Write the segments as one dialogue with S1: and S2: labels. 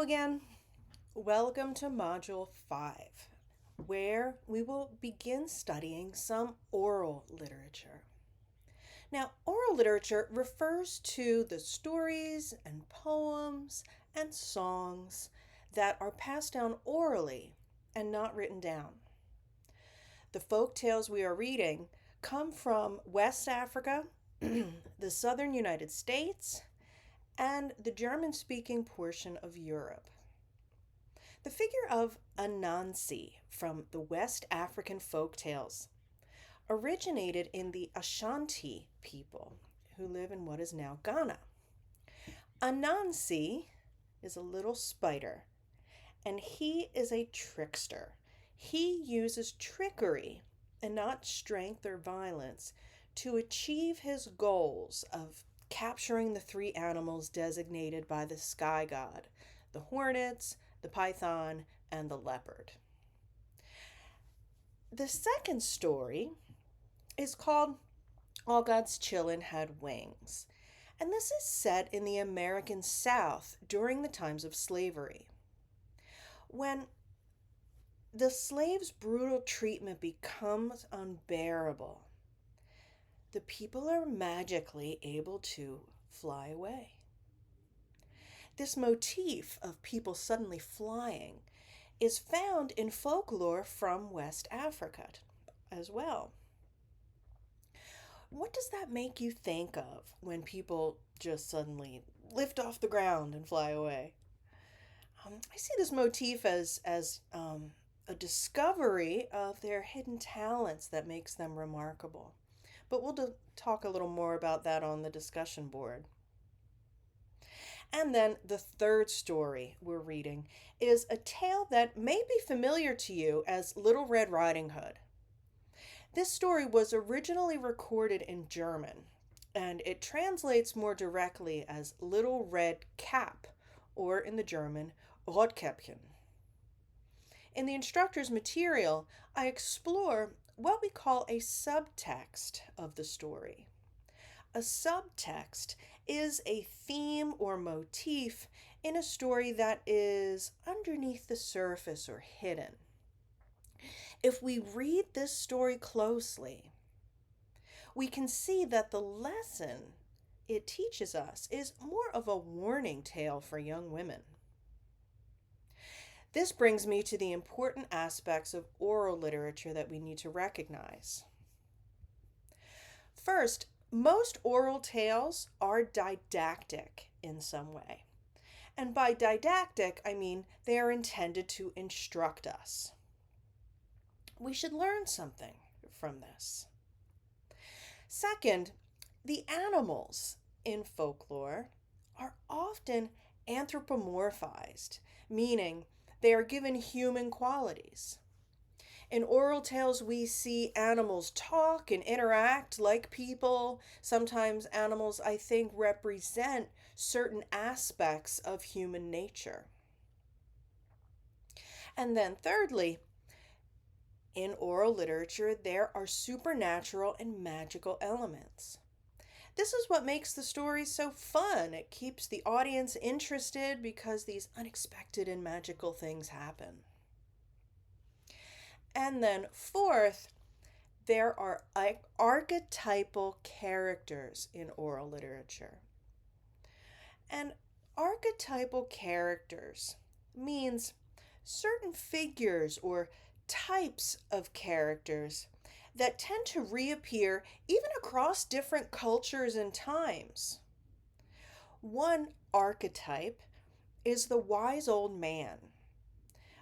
S1: again. Welcome to Module 5, where we will begin studying some oral literature. Now, oral literature refers to the stories and poems and songs that are passed down orally and not written down. The folk tales we are reading come from West Africa, the southern United States, and the German speaking portion of Europe. The figure of Anansi from the West African folk tales originated in the Ashanti people who live in what is now Ghana. Anansi is a little spider, and he is a trickster. He uses trickery and not strength or violence to achieve his goals of capturing the three animals designated by the sky god, the hornets, the python, and the leopard. The second story is called All God's Chillin' Had Wings, and this is set in the American South during the times of slavery. When the slaves' brutal treatment becomes unbearable, the people are magically able to fly away. This motif of people suddenly flying is found in folklore from West Africa as well. What does that make you think of when people just suddenly lift off the ground and fly away? I see this motif as a discovery of their hidden talents that makes them remarkable. But we'll talk a little more about that on the discussion board. And then the third story we're reading is a tale that may be familiar to you as Little Red Riding Hood. This story was originally recorded in German, and it translates more directly as Little Red Cap, or in the German, Rotkäppchen. In the instructor's material, I explore what we call a subtext of the story. A subtext is a theme or motif in a story that is underneath the surface or hidden. If we read this story closely, we can see that the lesson it teaches us is more of a warning tale for young women. This brings me to the important aspects of oral literature that we need to recognize. First, most oral tales are didactic in some way. And by didactic, I mean they are intended to instruct us. We should learn something from this. Second, the animals in folklore are often anthropomorphized, meaning they are given human qualities. In oral tales, we see animals talk and interact like people. Sometimes animals, I think, represent certain aspects of human nature. And then thirdly, in oral literature, there are supernatural and magical elements. This is what makes the story so fun. It keeps the audience interested because these unexpected and magical things happen. And then fourth, there are archetypal characters in oral literature. And archetypal characters means certain figures or types of characters that tend to reappear even across different cultures and times. One archetype is the wise old man,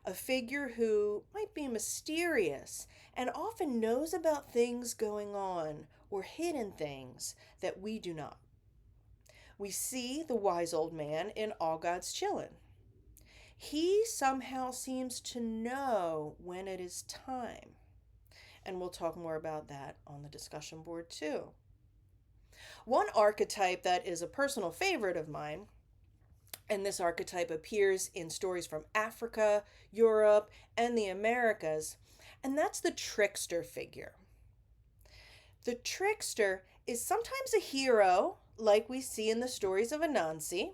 S1: a figure who might be mysterious and often knows about things going on or hidden things that we do not. We see the wise old man in All God's Chillin'. He somehow seems to know when it is time. And we'll talk more about that on the discussion board too. One archetype that is a personal favorite of mine, and this archetype appears in stories from Africa, Europe, and the Americas, and that's the trickster figure. The trickster is sometimes a hero, like we see in the stories of Anansi,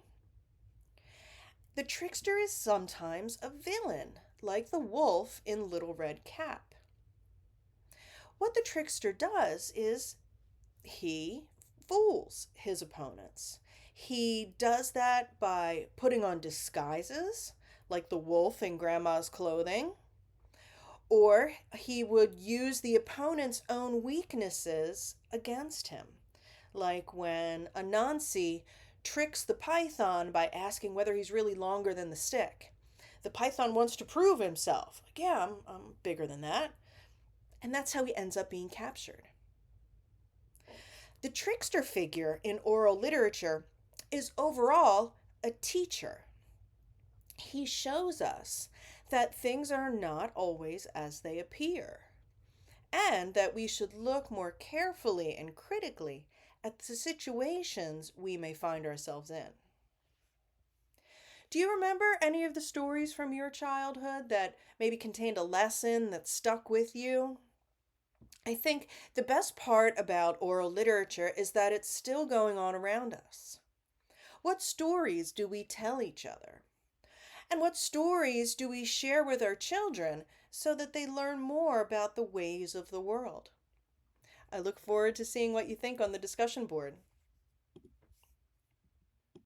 S1: The trickster is sometimes a villain, like the wolf in Little Red Cap. What the trickster does is he fools his opponents. He does that by putting on disguises, like the wolf in Grandma's clothing, or he would use the opponent's own weaknesses against him, like when Anansi tricks the python by asking whether he's really longer than the stick. The python wants to prove himself. Like, yeah, I'm bigger than that. And that's how he ends up being captured. The trickster figure in oral literature is overall a teacher. He shows us that things are not always as they appear, and that we should look more carefully and critically at the situations we may find ourselves in. Do you remember any of the stories from your childhood that maybe contained a lesson that stuck with you? I think the best part about oral literature is that it's still going on around us. What stories do we tell each other? And what stories do we share with our children so that they learn more about the ways of the world? I look forward to seeing what you think on the discussion board.